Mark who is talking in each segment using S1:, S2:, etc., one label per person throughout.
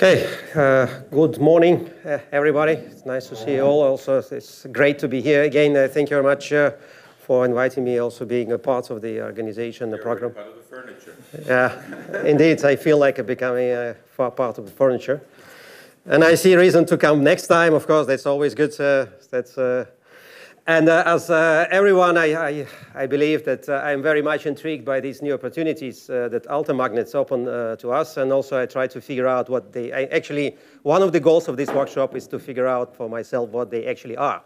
S1: Okay, good morning, everybody. It's nice to see you all. Also, it's great to be here again. Thank you very much for inviting me, also being a part of the organization, the program.
S2: Part of the furniture.
S1: Yeah, indeed, I feel like becoming a part of the furniture. And I see reason to come next time, of course, that's always good. As everyone, I believe that I'm very much intrigued by these new opportunities that Altermagnets open to us. And also I try to figure out what they, actually, one of the goals of this workshop is to figure out for myself what they actually are.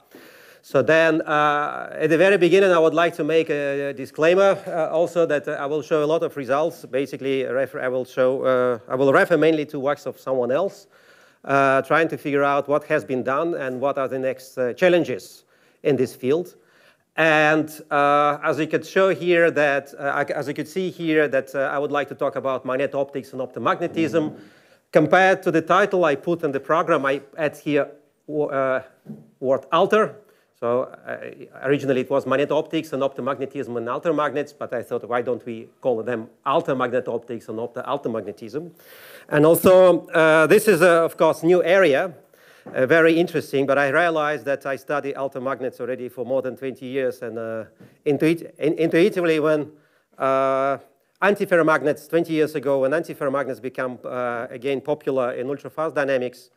S1: So then, at the very beginning, I would like to make a disclaimer also that I will show a lot of results. Basically, I will refer mainly to works of someone else, trying to figure out what has been done and what are the next challenges in this field. And as you could show here that, as you could see here, that I would like to talk about magneto-optics and opto-magnetism. Compared to the title I put in the program, I add here word alter. So originally it was magneto-optics and opto-magnetism and altermagnets, but I thought, why don't we call them alter-magneto-optics and opto-magnetism? And also, this is, of course, new area. Very interesting, but I realized that I study altermagnets already for more than 20 years, and intuitively when antiferromagnets 20 years ago, when antiferromagnets become again popular in ultrafast dynamics,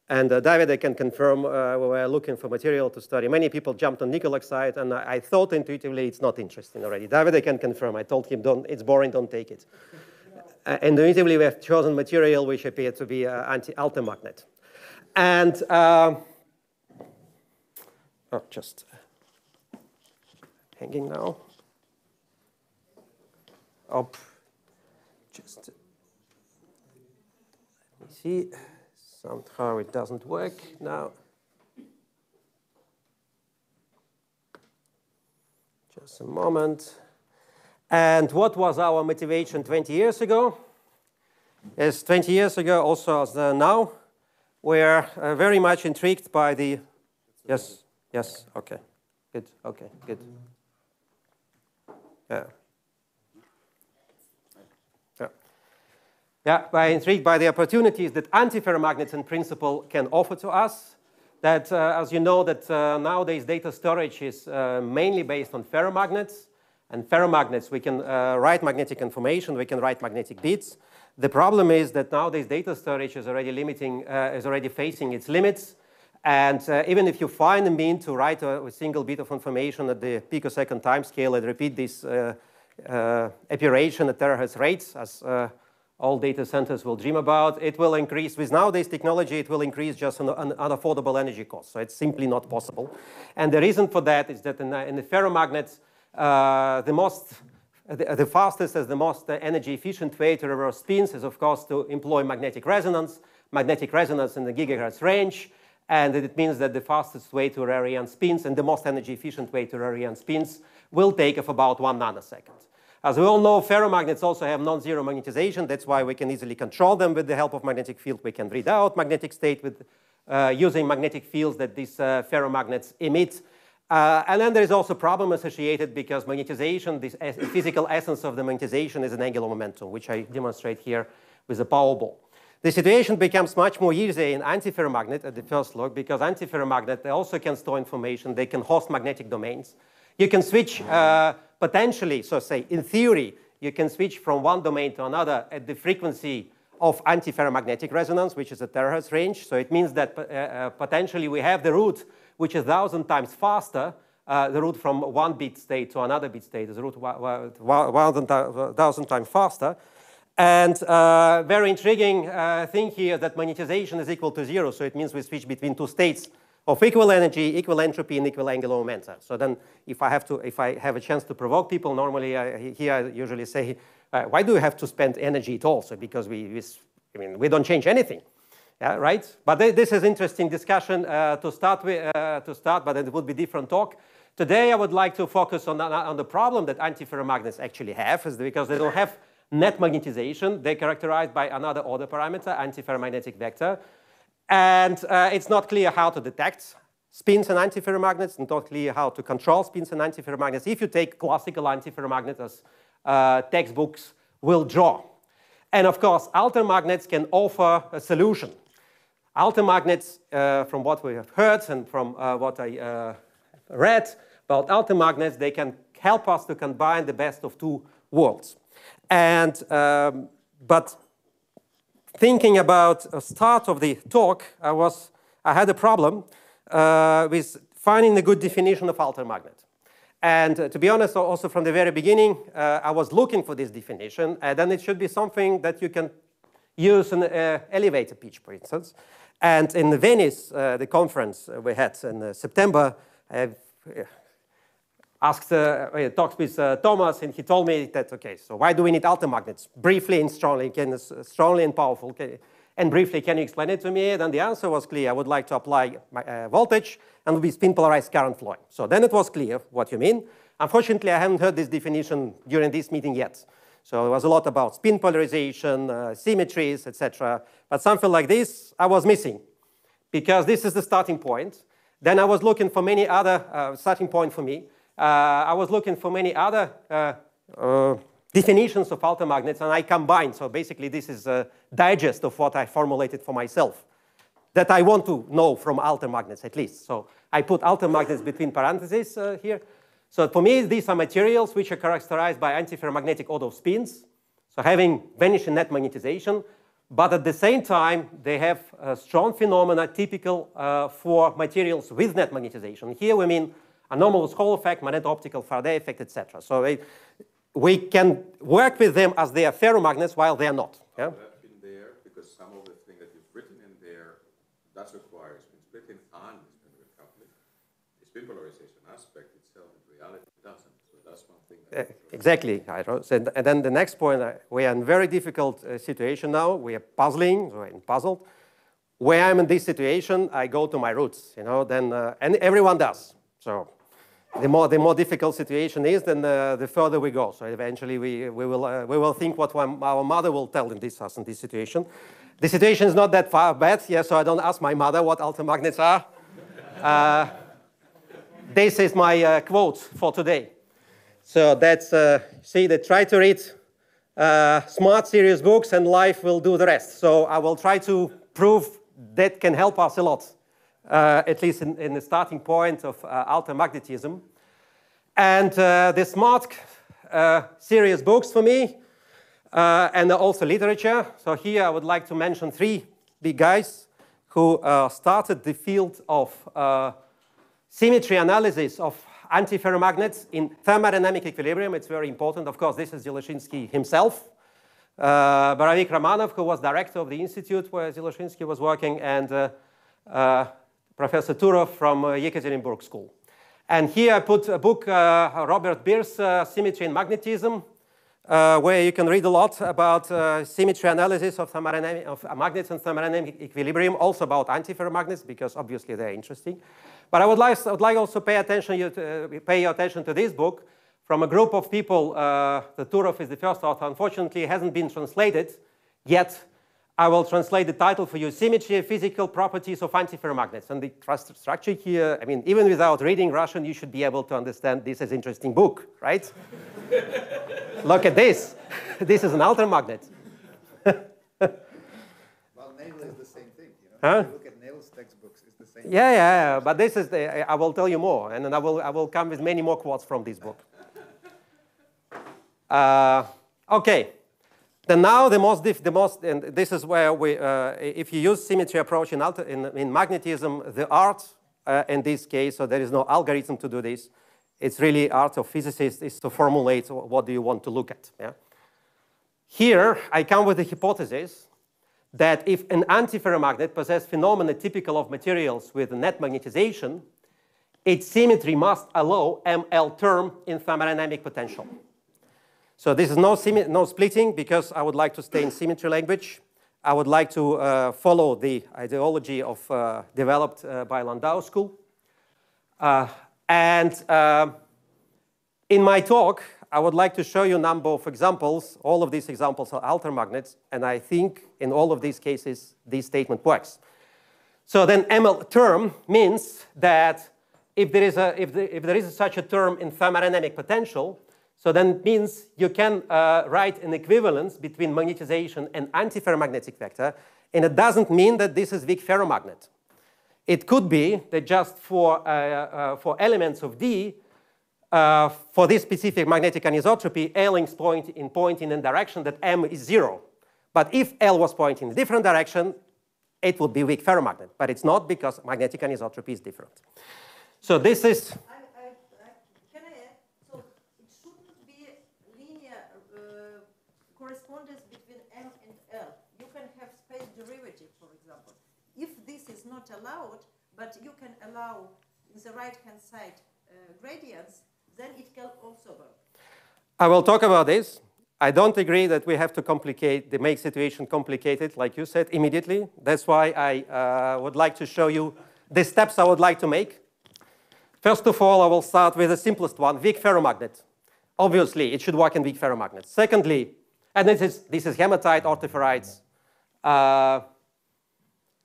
S1: and David can confirm we were looking for material to study. Many people jumped on nickel oxide, and I thought intuitively it's not interesting already. David can confirm. I told him, it's boring, don't take it. Intuitively, we have chosen material which appeared to be anti-altermagnet. And just hanging now. Up. Just let me see. Somehow it doesn't work now. Just a moment. And what was our motivation 20 years ago? Yes, 20 years ago, also as now. We're very much intrigued by the, yes, okay, good, okay, good. We're intrigued by the opportunities that antiferromagnets in principle can offer to us. That, as you know, that nowadays data storage is mainly based on ferromagnets. And ferromagnets, we can write magnetic information, we can write magnetic bits. The problem is that nowadays data storage is already facing its limits. And even if you find a mean to write a single bit of information at the picosecond time scale and repeat this operation at terahertz rates, as all data centers will dream about, it will increase. With nowadays technology, it will increase just an unaffordable energy cost. So it's simply not possible. And the reason for that is that in the ferromagnets, the fastest and the most energy efficient way to reverse spins is, of course, to employ magnetic resonance in the gigahertz range. And it means that the fastest way to reorient spins and the most energy efficient way to reorient spins will take of about 1 nanosecond. As we all know, ferromagnets also have non-zero magnetization. That's why we can easily control them with the help of magnetic field. We can read out magnetic state with using magnetic fields that these ferromagnets emit. And then there is also a problem associated because magnetization, this physical essence of the magnetization is an angular momentum, which I demonstrate here with a power ball. The situation becomes much more easy in antiferromagnet at the first look because antiferromagnet, they also can store information. They can host magnetic domains. You can switch potentially, so say in theory, you can switch from one domain to another at the frequency of antiferromagnetic resonance, which is a terahertz range. So it means that potentially we have the route which is 1,000 times faster, the route from one bit state to another bit state is the route 1,000 times faster. And very intriguing thing here that magnetization is equal to 0. So it means we switch between two states of equal energy, equal entropy, and equal angular momentum. So then if I have a chance to provoke people, normally here I usually say, why do you have to spend energy at all? So because we don't change anything. Yeah, right? But this is interesting discussion to start, but it would be different talk. Today, I would like to focus on the problem that antiferromagnets actually have, is because they don't have net magnetization. They're characterized by another order parameter, antiferromagnetic vector. And it's not clear how to detect spins in antiferromagnets, and not clear how to control spins in antiferromagnets if you take classical antiferromagnets as textbooks will draw. And of course, altermagnets can offer a solution. Altermagnets, from what we have heard and from what I read about altermagnets, they can help us to combine the best of two worlds. And, but thinking about the start of the talk, I had a problem with finding a good definition of altermagnet. And to be honest, also from the very beginning, I was looking for this definition, and then it should be something that you can use in an elevator pitch, for instance. And in Venice, the conference we had in September, I talked with Thomas, and he told me that, okay, so why do we need altermagnets? Briefly and strongly, strongly and powerful. And briefly, can you explain it to me? And then the answer was clear. I would like to apply my, voltage and with spin polarized current flowing. So then it was clear what you mean. Unfortunately, I haven't heard this definition during this meeting yet. So it was a lot about spin polarization, symmetries, etc. But something like this I was missing, because this is the starting point. Then I was looking for many other starting point for me. I was looking for many other definitions of altermagnets, and I combined. So basically, this is a digest of what I formulated for myself that I want to know from altermagnets at least. So I put altermagnets between parentheses here. So for me, these are materials which are characterized by antiferromagnetic order of spins, so having vanishing net magnetization, but at the same time, they have a strong phenomena typical for materials with net magnetization. Here we mean anomalous Hall effect, magneto-optical Faraday effect, etc. So we can work with them as they are ferromagnets while they are not. Yeah?
S2: In there, because some of the things that you've written in there does require spin splitting and spin recoupling. The spin polarization aspect itself in reality doesn't. So that's one thing. That
S1: exactly. And then the next point, we are in a very difficult situation now. We are puzzling, so I'm puzzled. Where I'm in this situation, I go to my roots, then, and everyone does. So the more difficult situation is, then the further we go. So eventually we will think what our mother will tell in this situation. The situation is not that far bad, so I don't ask my mother what altermagnets are. This is my quote for today. So that's, see, they try to read smart, serious books, and life will do the rest. So I will try to prove that can help us a lot. At least in the starting point of altermagnetism. And the smart, serious books for me, and also literature. So here I would like to mention three big guys who started the field of symmetry analysis of antiferromagnets in thermodynamic equilibrium. It's very important. Of course, this is Ziloshinsky himself. Baravik Ramanov, who was director of the institute where Ziloshinsky was working, and Professor Turov from Yekaterinburg School. And here I put a book, Robert Beer's Symmetry and Magnetism, where you can read a lot about symmetry analysis of magnets and thermodynamic equilibrium, also about antiferromagnets, because obviously they're interesting. But I would like also pay your attention to this book from a group of people. The Turov is the first author. Unfortunately, it hasn't been translated yet. I will translate the title for you, Symmetry and Physical Properties of Antiferromagnets. And the structure here, I mean, even without reading Russian, you should be able to understand this is an interesting book, right? Look at this. This is an altermagnet.
S3: Well, Nail is the same thing,
S1: Huh?
S3: If you look at Nail's textbooks, it's the same
S1: Yeah, but this is I will tell you more, and then I will come with many more quotes from this book. Okay. Then now and this is where we, if you use symmetry approach in magnetism, the art in this case, so there is no algorithm to do this. It's really art of physicists is to formulate what do you want to look at. Yeah? Here, I come with the hypothesis that if an antiferromagnet possesses phenomena typical of materials with net magnetization, its symmetry must allow ML term in thermodynamic potential. So this is no splitting, because I would like to stay in symmetry language. I would like to follow the ideology of developed by Landau school. In my talk, I would like to show you a number of examples. All of these examples are altermagnets, and I think in all of these cases, this statement works. So then ML term means that if there is such a term in thermodynamic potential, So then it means you can write an equivalence between magnetization and antiferromagnetic vector, and it doesn't mean that this is weak ferromagnet. It could be that just for elements of D, for this specific magnetic anisotropy, L is pointing in a direction that M is 0. But if L was pointing in a different direction, it would be weak ferromagnet. But it's not, because magnetic anisotropy is different. So this is...
S4: Can I add? So it shouldn't be linear correspondence between M and L. You can have space derivative, for example. If this is not allowed, but you can allow in the right-hand side gradients, then it can also work.
S1: I will talk about this. I don't agree that we have to make situation complicated, like you said, immediately. That's why I would like to show you the steps I would like to make. First of all, I will start with the simplest one, weak ferromagnet. Obviously, it should work in weak ferromagnets. Secondly, and this is hematite, orthoferrites,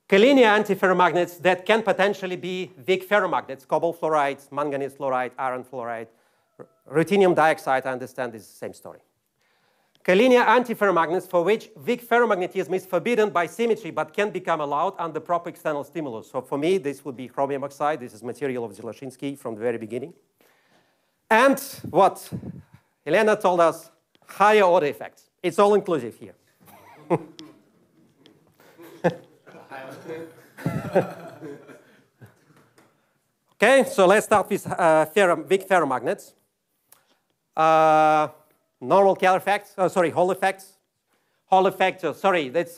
S1: collinear antiferromagnets that can potentially be weak ferromagnets, cobalt fluoride, manganese fluoride, iron fluoride, ruthenium dioxide, I understand is the same story. Collinear antiferromagnets for which weak ferromagnetism is forbidden by symmetry but can become allowed under proper external stimulus. So for me, this would be chromium oxide. This is material of Ziloshinsky from the very beginning. And what Elena told us, higher order effects. It's all inclusive here. Okay, so let's start with weak ferromagnets. Normal Keller effects, Hall effects. Hall effect, sorry, that's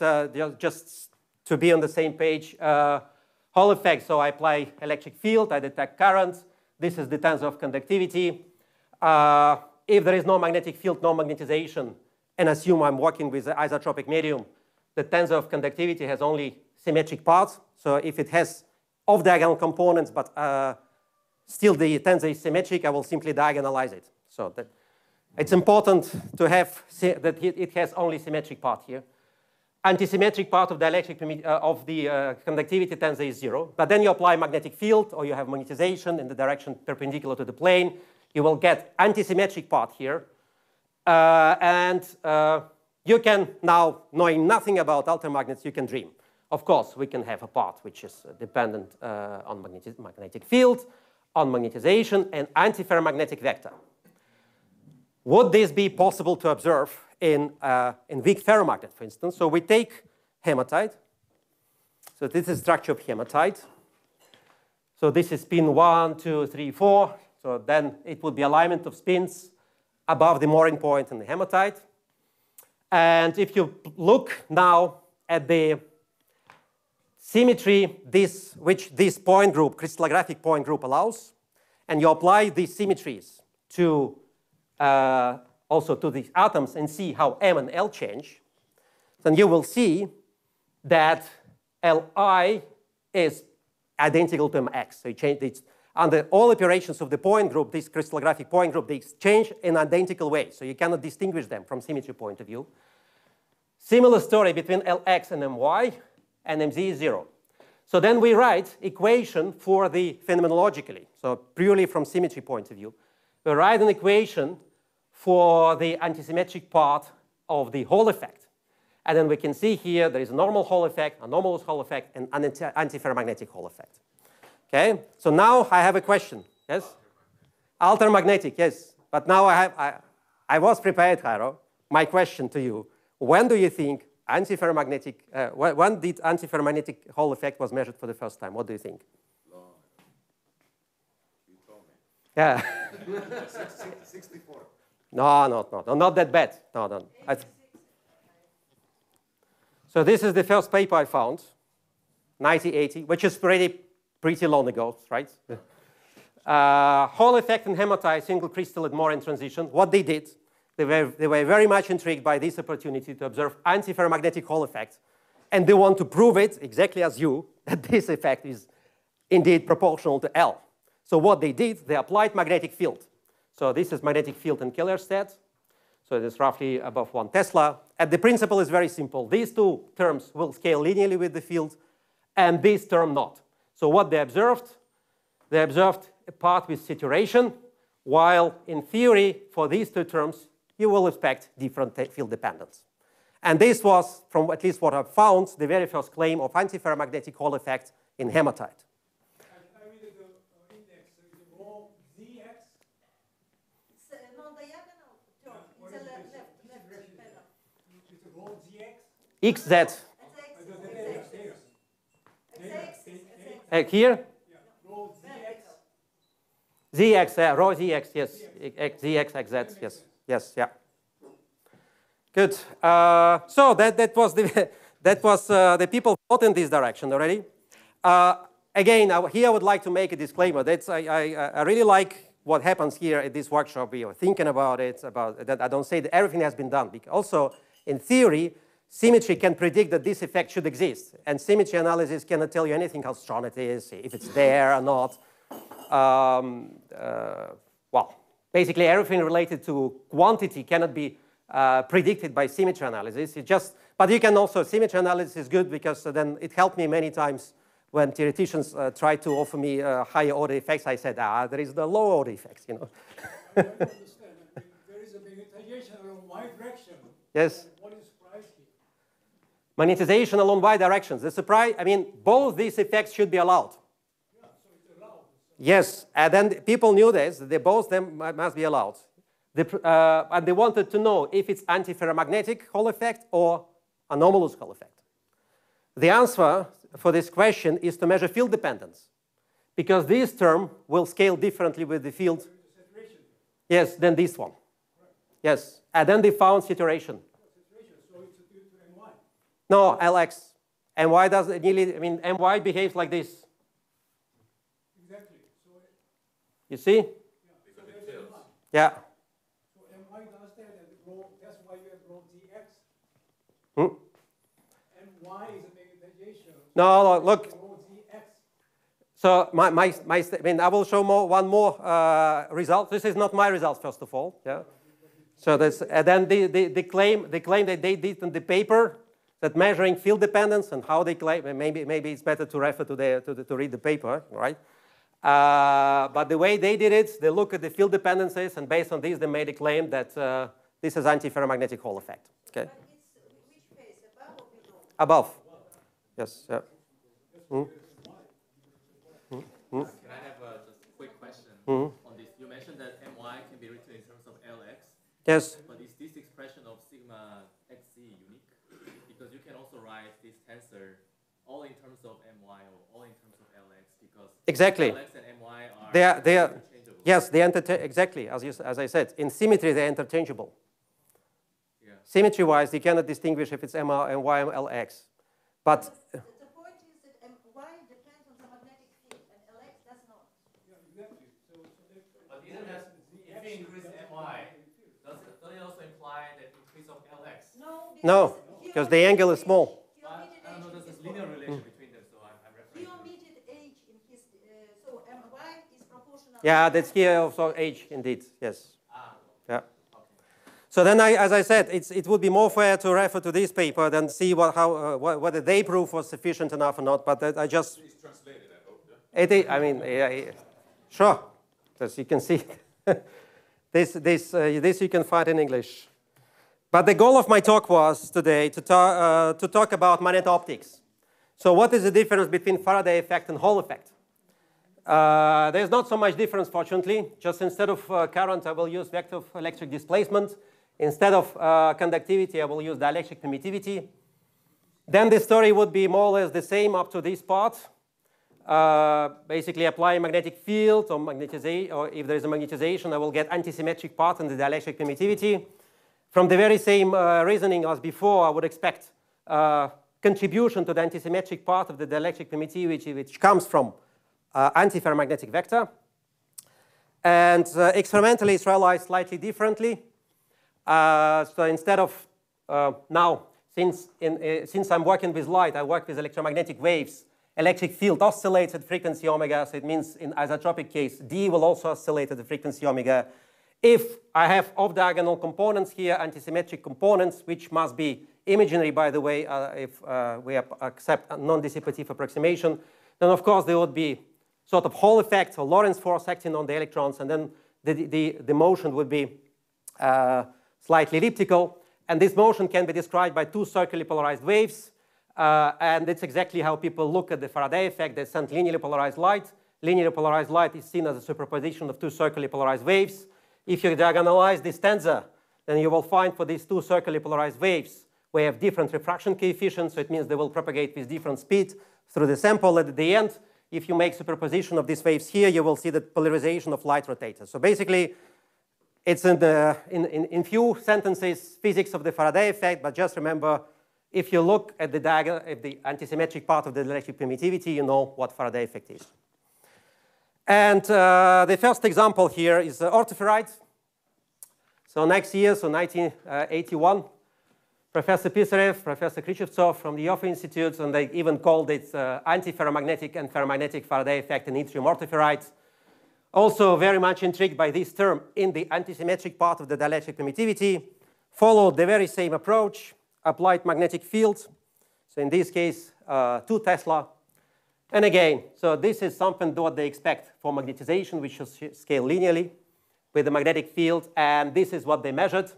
S1: just to be on the same page. Hall effect, so I apply electric field, I detect current. This is the tensor of conductivity. If there is no magnetic field, no magnetization, and assume I'm working with the isotropic medium, the tensor of conductivity has only symmetric parts. So if it has off-diagonal components, but still the tensor is symmetric, I will simply diagonalize it. So that it's important to have that it has only symmetric part here. Antisymmetric part of the electric conductivity tensor is 0. But then you apply magnetic field, or you have magnetization in the direction perpendicular to the plane. You will get antisymmetric part here. You can now, knowing nothing about altermagnets, you can dream. Of course, we can have a part which is dependent on magnetic field, on magnetization, and antiferromagnetic vector. Would this be possible to observe in weak ferromagnet, for instance? So we take hematite. So this is structure of hematite. So this is spin 1, 2, 3, 4. So then it would be alignment of spins above the mooring point in the hematite. And if you look now at the symmetry which this point group, crystallographic point group, allows, and you apply these symmetries to also to these atoms and see how M and L change, then you will see that Li is identical to Mx. So you change it under all operations of the point group, this crystallographic point group, they change in identical way. So you cannot distinguish them from symmetry point of view. Similar story between Lx and My, and Mz is 0. So then we write equation for the phenomenologically, so purely from symmetry point of view. We write an equation for the antisymmetric part of the Hall effect. And then we can see here there is a normal Hall effect, a anomalous Hall effect, and an antiferromagnetic Hall effect. Okay, so now I have a question. Yes? Altermagnetic, yes. But now I was prepared, Jairo. My question to you, when do you think antiferromagnetic, when did antiferromagnetic Hall effect was measured for the first time? What do you think?
S2: Long. You told me.
S1: Yeah.
S2: 64.
S1: No, not that bad. No. So this is the first paper I found, 1980, which is pretty long ago, right? Hall effect in hematite, single crystal at Morin transition. What they did, they were very much intrigued by this opportunity to observe antiferromagnetic Hall effect. And they want to prove it, exactly as you, that this effect is indeed proportional to L. So what they did, they applied magnetic field. So this is magnetic field in Kellerstedt. So it is roughly above 1 Tesla. And the principle is very simple. These two terms will scale linearly with the field, and this term not. So what they observed a part with saturation, while in theory, for these two terms, you will expect different field dependence. And this was, from at least what I've found, the very first claim of antiferromagnetic Hall effect in hematite.
S5: I read the index, is it rho ZX?
S4: It's a non-diagonal term. It's a left panel.
S5: It's a rho ZX?
S1: XZ. Here?
S5: Yeah, rho ZX.
S1: ZX, rho ZX, yes. ZX, XZ, yes. Yes, yeah. Good. So that was the people thought in this direction already. Again, here I would like to make a disclaimer. I really like what happens here at this workshop. We are thinking about it. About that. I don't say that everything has been done. Because also, in theory, symmetry can predict that this effect should exist, and symmetry analysis cannot tell you anything how strong it is, if it's there or not. Well, basically, everything related to quantity cannot be predicted by symmetry analysis. But you can also, symmetry analysis is good because then it helped me many times when theoreticians tried to offer me higher order effects. I said, there is the low order effects, you know.
S5: I don't understand. I mean, there is a magnetization along y direction.
S1: Yes.
S5: What is surprise here?
S1: Magnetization along y directions. The surprise, I mean, both these effects should be allowed.
S5: Yeah, so it's allowed.
S1: Yes, and then people knew this. They both them must be allowed. And they wanted to know if it's antiferromagnetic Hall effect or anomalous Hall effect. The answer for this question is to measure field dependence, because this term will scale differently with the field. Yes, than this one. Yes, and then they found saturation.
S5: So it's due to my.
S1: No, Lx. And why does it nearly? I mean, and why behaves like this?
S5: Exactly. So
S1: You see? Yeah.
S5: So my does that, and that's why you have rho ZX.
S1: Hmm?
S5: And y is a magnetization.
S1: No, look.
S5: Rho ZX.
S1: So I mean, I will show one more result. This is not my result, first of all. Yeah. So that's, and then they claim that they did in the paper that measuring field dependence and how they claim. Maybe it's better to refer to read the paper, right? But the way they did it, they look at the field dependencies, and based on this, they made a claim that this is antiferromagnetic Hall effect. Okay.
S4: But it's which phase, above or below?
S1: Above. Yes. Yeah.
S6: Can I have just a quick question on this? You mentioned that my can be written in terms of Lx.
S1: Yes.
S6: But is this expression of sigma xc unique? Because you can also write this tensor all in terms of my or all in terms of Lx, because
S1: Exactly.
S6: Lx and my are
S1: They are
S6: interchangeable.
S1: yes, exactly as I said. In symmetry, they're interchangeable.
S6: Yeah.
S1: Symmetry-wise, you cannot distinguish if it's MR and Y and LX. But
S4: The point is that y depends on the magnetic field, and Lx does not.
S5: Yeah, exactly.
S6: But isn't that if you increase my, does it also imply that increase of Lx?
S1: no, because the angle is small.
S6: I don't know. There's this linear relation between them, so I'm
S4: He
S6: referring to.
S4: omitted h in his, so my is proportional.
S1: Yeah, that's here also H indeed. Yes.
S6: Ah,
S1: Yeah. So then, as I said, it would be more fair to refer to this paper than see whether they proof was sufficient enough or not. But I just.
S2: It's translated, I hope. Yeah?
S1: I mean, yeah, sure. As you can see, this you can find in English. But the goal of my talk was today to talk about magneto-optics. So what is the difference between Faraday effect and Hall effect? There's not so much difference, fortunately. Just instead of current, I will use vector of electric displacement. Instead of conductivity, I will use dielectric permittivity. Then the story would be more or less the same up to this part. Basically, apply a magnetic field or magnetization, or if there is a magnetization, I will get antisymmetric part in the dielectric permittivity. From the very same reasoning as before, I would expect contribution to the antisymmetric part of the dielectric permittivity, which comes from antiferromagnetic vector. And experimentally, it's realized slightly differently. So instead of now, since I'm working with light, I work with electromagnetic waves. Electric field oscillates at frequency omega, so it means in isotropic case, D will also oscillate at the frequency omega. If I have off-diagonal components here, antisymmetric components, which must be imaginary, by the way, if we accept a non-dissipative approximation, then of course there would be sort of Hall effect or Lorentz force acting on the electrons, and then the motion would be slightly elliptical. And this motion can be described by two circularly polarized waves. And it's exactly how people look at the Faraday effect. They send linearly polarized light. Linearly polarized light is seen as a superposition of two circularly polarized waves. If you diagonalize this tensor, then you will find for these two circularly polarized waves, we have different refraction coefficients. So it means they will propagate with different speed through the sample. At the end, if you make superposition of these waves here, you will see the polarization of light rotators. So basically, it's in few sentences, physics of the Faraday effect. But just remember, if you look at the diagonal, at the antisymmetric part of the electric permittivity, you know what Faraday effect is. And the first example here is orthoferrite. So next year, so 1981, Professor Pisarev, Professor Khrushchevtsov from the Univ Institute, and they even called it anti-ferromagnetic and ferromagnetic Faraday effect in yttrium orthoferrite. Also very much intrigued by this term in the antisymmetric part of the dielectric permittivity, followed the very same approach, applied magnetic field. So in this case, 2 Tesla. And again, so this is something what they expect for magnetization, which should scale linearly with the magnetic field. And this is what they measured.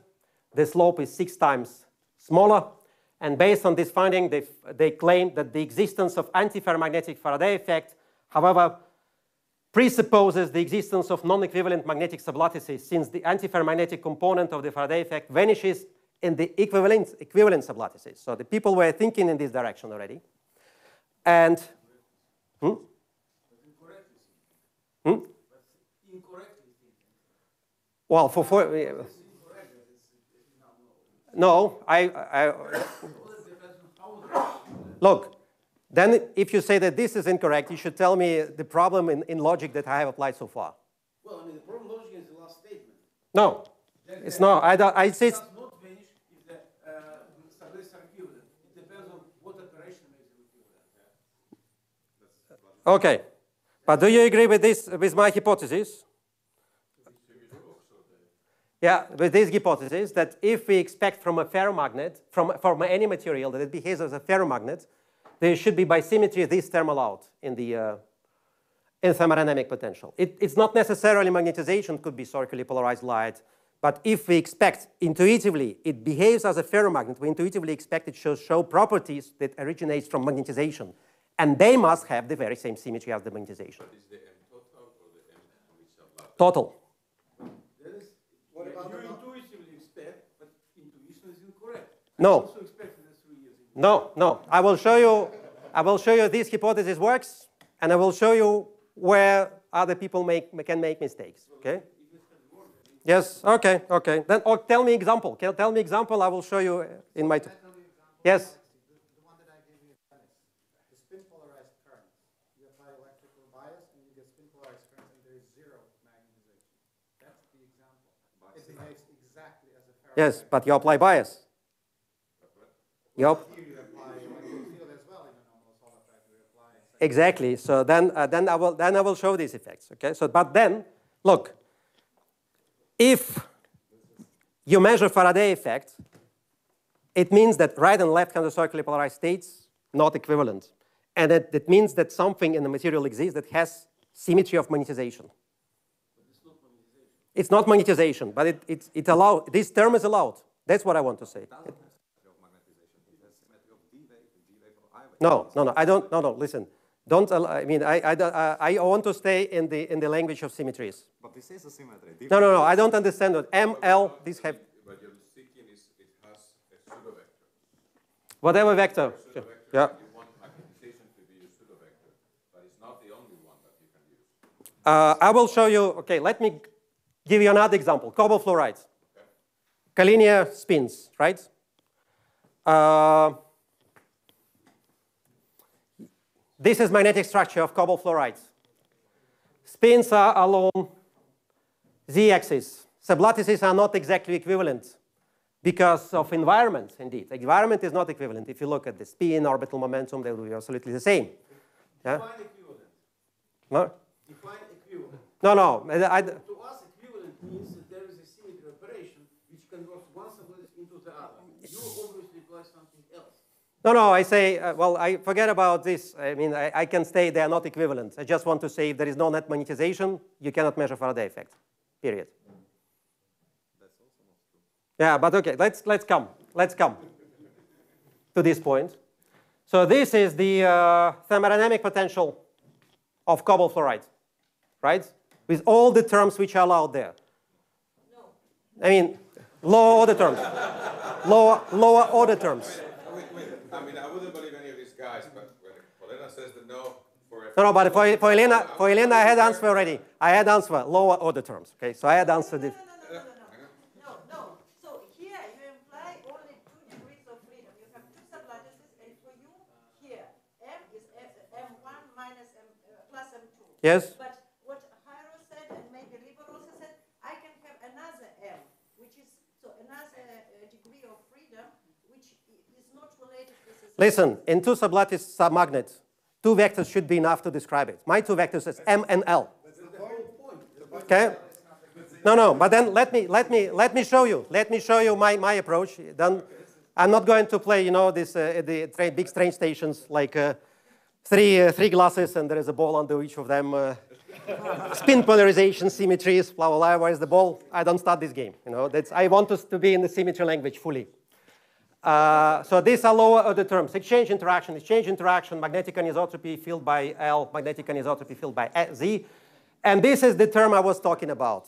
S1: The slope is 6 times smaller. And based on this finding, they claim that the existence of antiferromagnetic Faraday effect, however, presupposes the existence of non-equivalent magnetic sublattices, since the antiferromagnetic component of the Faraday effect vanishes in the equivalent sublattices. So the people were thinking in this direction already. And well, no, look, then if you say that this is incorrect, you should tell me the problem in logic that I have applied so far.
S3: Well, I mean, the problem logic is the last statement.
S1: No, it's not. I say it's,
S3: does not vanish if the sublattices are equivalent. It depends on what operation makes it equivalent.
S1: okay. But do you agree with this, with my hypothesis? Yeah, with this hypothesis that if we expect from a ferromagnet, from any material that it behaves as a ferromagnet, there should be by symmetry this term allowed in the in thermodynamic potential. It's not necessarily magnetization, could be circularly polarized light, but if we expect intuitively it behaves as a ferromagnet, we intuitively expect it should show properties that originate from magnetization, and they must have the very same symmetry as the magnetization.
S2: But is the M total or the M which are
S1: Total.
S3: What about you intuitively expect, but intuition is incorrect.
S1: No.
S3: I also expected this 3 years ago.
S1: No. I will show you this hypothesis works, and I will show you where other people can make mistakes. Okay? Yes. Okay. Then tell me example. Tell me example. I will show you in my. Yes.
S7: The one that I gave you in Venice, the spin polarized current. You apply electrical bias and you get spin polarized current, and there is 0 magnetization. That's the example. It behaves exactly as a ferromagnet.
S1: Yes, but you apply bias. Yup.
S7: Here you apply electric field as well in a normal solid effect. We apply
S1: Exactly. So then I will show these effects. Okay. So but then look, if you measure Faraday effect, it means that right and left hand circularly polarized states not equivalent, and that means that something in the material exists that has symmetry of magnetization. It's not magnetization, but it allows. This term is allowed. That's what I want to say. No. I don't. No. Listen. Don't. I mean, I want to stay in the language of symmetries.
S8: But this is a symmetry.
S1: No. I don't understand what ML. This have.
S2: But you're seeking is it has a pseudo-vector.
S1: Whatever vector.
S2: Pseudo-vector,
S1: Yeah.
S2: you want magnetization to be a pseudo-vector, but it's not the only one that you can use.
S1: I will show you. Okay. Let me give you another example. Cobalt fluoride.
S2: Okay.
S1: Collinear spins. Right. This is magnetic structure of cobalt fluoride. Spins are along z-axis. Sublattices are not exactly equivalent because of environment, indeed. Environment is not equivalent. If you look at the spin, orbital momentum, they will be absolutely the same. Yeah?
S3: Define equivalent.
S1: No?
S3: Define equivalent.
S1: No.
S3: To us, equivalent means that there is a symmetry operation which converts one sublattice into the other. You obviously apply something else.
S1: No, I say, well, I forget about this. I mean, I can say they are not equivalent. I just want to say if there is no net magnetization, you cannot measure Faraday effect period. Yeah, but okay, let's come to this point. So this is the thermodynamic potential of cobalt fluoride, right? With all the terms which are allowed there.
S4: No.
S1: I mean, lower order terms. lower order terms.
S2: I mean, I wouldn't believe any of these guys, but when Elena says the no for
S1: No, but for Elena, I had answer already. I had answer lower order terms. Okay, so I had answered it.
S4: No. So here you imply only 2 degrees of freedom. You have 2 sublattices, and for you here m is m1 minus m plus m2.
S1: Yes.
S4: But what Jairo said, and maybe Libor also said, I can have another m, which is so another degree of freedom, which is not related to this.
S1: Listen, in 2 sublattice submagnets, 2 vectors should be enough to describe it. My 2 vectors is m and l. Okay. No. But then let me show you. Let me show you my approach. Then I'm not going to play, you know, this the big train stations like three glasses and there is a ball under each of them. Spin polarization, symmetries, blah blah blah. Where's the ball? I don't start this game. You know, I want us to be in the symmetry language fully. So these are lower order terms. Exchange interaction, magnetic anisotropy filled by L, magnetic anisotropy filled by Z. And this is the term I was talking about.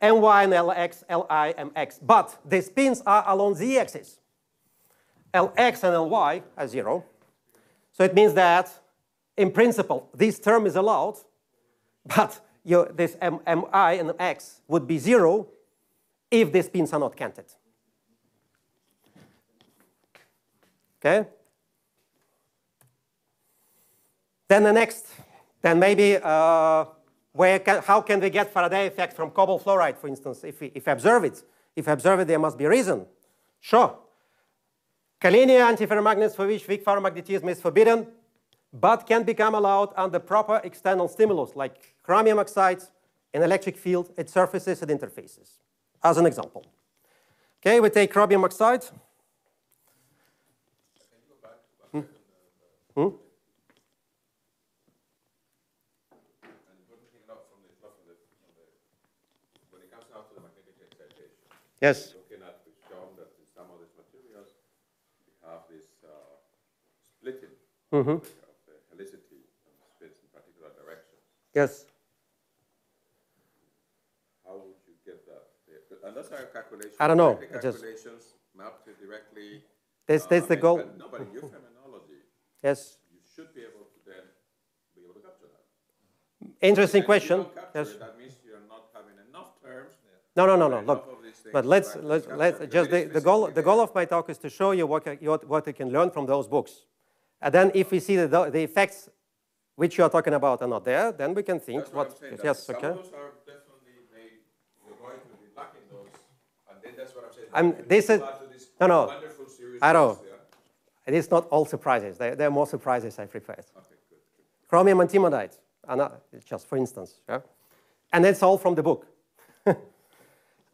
S1: My and Lx, Li, Mx. But the spins are along the axis. Lx and Ly are 0. So it means that, in principle, this term is allowed, but this Mi and X would be 0 if the spins are not canted. Okay? Then the next, maybe how can we get Faraday effect from cobalt fluoride, for instance, if I observe it? If I observe it, there must be a reason. Sure. Collinear antiferromagnets for which weak ferromagnetism is forbidden, but can become allowed under proper external stimulus, like chromium oxides in electric field at surfaces and interfaces, as an example. Okay, we take chromium oxide. Yes.
S2: Looking at, we've shown that in some of these materials, we have this splitting of the helicity and spins in particular directions.
S1: Yes.
S2: How would you get that? And those are calculations.
S1: I don't know.
S2: Calculations mapped to directly.
S1: That's the goal.
S2: No, but in your terminology,
S1: yes.
S2: you should be able to then be able to capture that.
S1: Interesting
S2: And
S1: question.
S2: If you don't capture
S1: Yes.
S2: it, that means you're not having enough terms.
S1: No. Look, but let's just the goal of my talk is to show you what you can learn from those books, and then if we see that the effects which you are talking about are not there, then we can think
S2: That's what I'm saying.
S1: yes,
S2: Some
S1: okay.
S2: of those are definitely you're going to be lacking those, and then that's what I'm saying.
S1: This is no.
S2: Wonderful series.
S1: I know.
S2: Yeah.
S1: It is not all surprises. There are more surprises I prepared.
S2: Okay, good.
S1: Chromium antimonide, just for instance, yeah? And that's all from the book.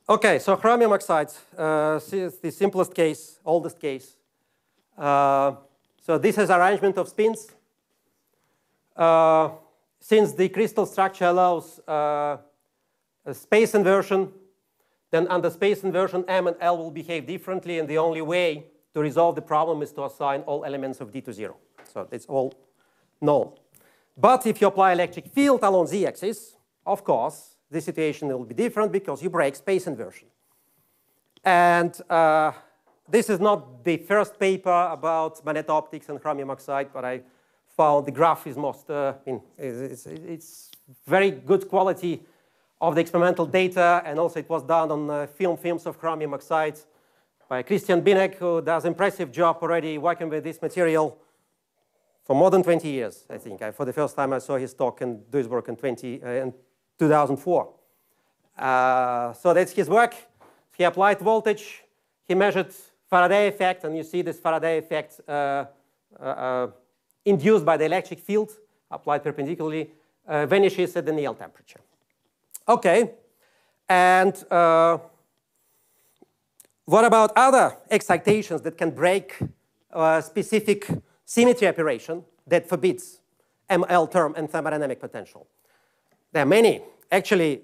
S1: Okay, so chromium oxides, the simplest case, oldest case. So this is arrangement of spins. Since the crystal structure allows a space inversion, then under space inversion, M and L will behave differently, and the only way to resolve the problem is to assign all elements of D to 0. So it's all null. But if you apply electric field along the axis, of course, the situation will be different because you break space inversion. And this is not the first paper about magneto-optics and chromium oxide, but I found the graph is most, it's very good quality of the experimental data, and also it was done on films of chromium oxides by Christian Binek, who does an impressive job already working with this material for more than 20 years, I think. For the first time I saw his talk in Duisburg in 2004. So that's his work. He applied voltage. He measured Faraday effect, and you see this Faraday effect induced by the electric field applied perpendicularly vanishes at the Néel temperature. Okay, and what about other excitations that can break a specific symmetry operation that forbids ML term and thermodynamic potential? There are many. Actually,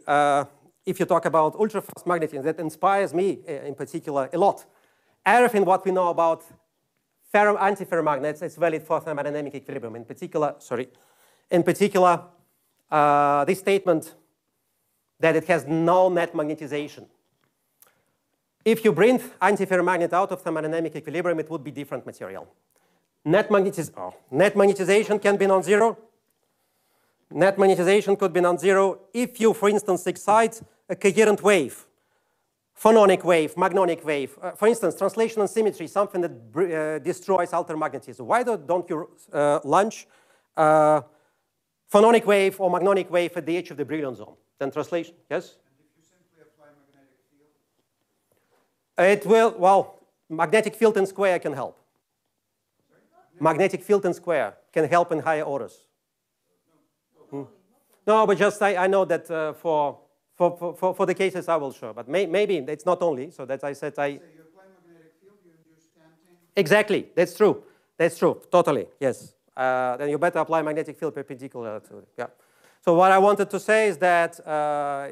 S1: if you talk about ultra-fast magnetism, that inspires me in particular a lot. Everything what we know about antiferromagnets is valid for thermodynamic equilibrium. In particular, this statement that it has no net magnetization. If you bring antiferromagnet out of thermodynamic equilibrium, it would be different material. Net magnetization can be non-zero. Net magnetization could be non-zero if you, for instance, excite a coherent wave, phononic wave, magnonic wave. For instance, translational symmetry, something that destroys altermagnetism. Why don't you launch phononic wave or magnonic wave at the edge of the Brillouin zone? Then translation, yes?
S7: And if you simply apply magnetic field?
S1: It will, well, magnetic field in square can help. Magnetic field in square can help in higher orders. No, but just I know that for the cases I will show, but maybe it's not only. So that I said
S7: So you apply magnetic field, you induce damping.
S1: Exactly. That's true. That's true. Totally. Yes. Then you better apply magnetic field perpendicular to it. Yeah. So what I wanted to say is that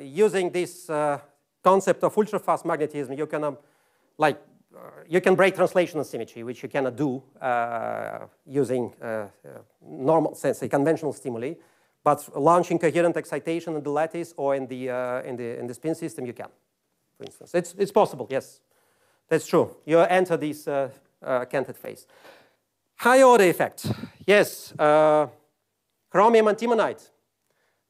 S1: using this concept of ultra-fast magnetism, you can you can break translational symmetry, which you cannot do using normal, say, conventional stimuli. But launching coherent excitation in the lattice or in the spin system, you can, for instance. It's possible, yes. That's true. You enter this canted phase. High order effect. Yes. Chromium antimonide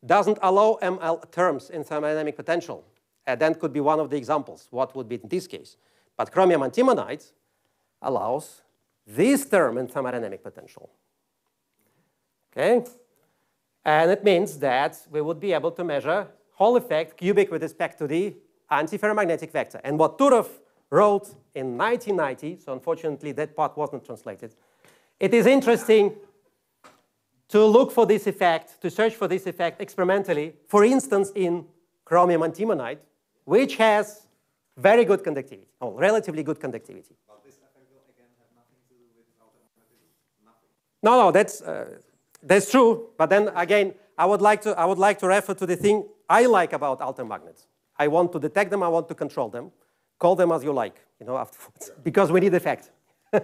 S1: doesn't allow ML terms in thermodynamic potential. That could be one of the examples. What would be in this case? But chromium antimonide allows this term in thermodynamic potential. Okay? And it means that we would be able to measure Hall effect cubic with respect to the antiferromagnetic vector. And what Turov wrote in 1990, so unfortunately that part wasn't translated, it is interesting to look for this effect, to search for this effect experimentally, for instance, in chromium antimonide, which has very good conductivity, or relatively good conductivity.
S8: But this effect will again have nothing to do with altermagnetism. Nothing.
S1: No, that's true. But then again, I would like to refer to the thing I like about altermagnets. I want to detect them. I want to control them. Call them as you like, you know, afterwards, because we need effect.
S2: Name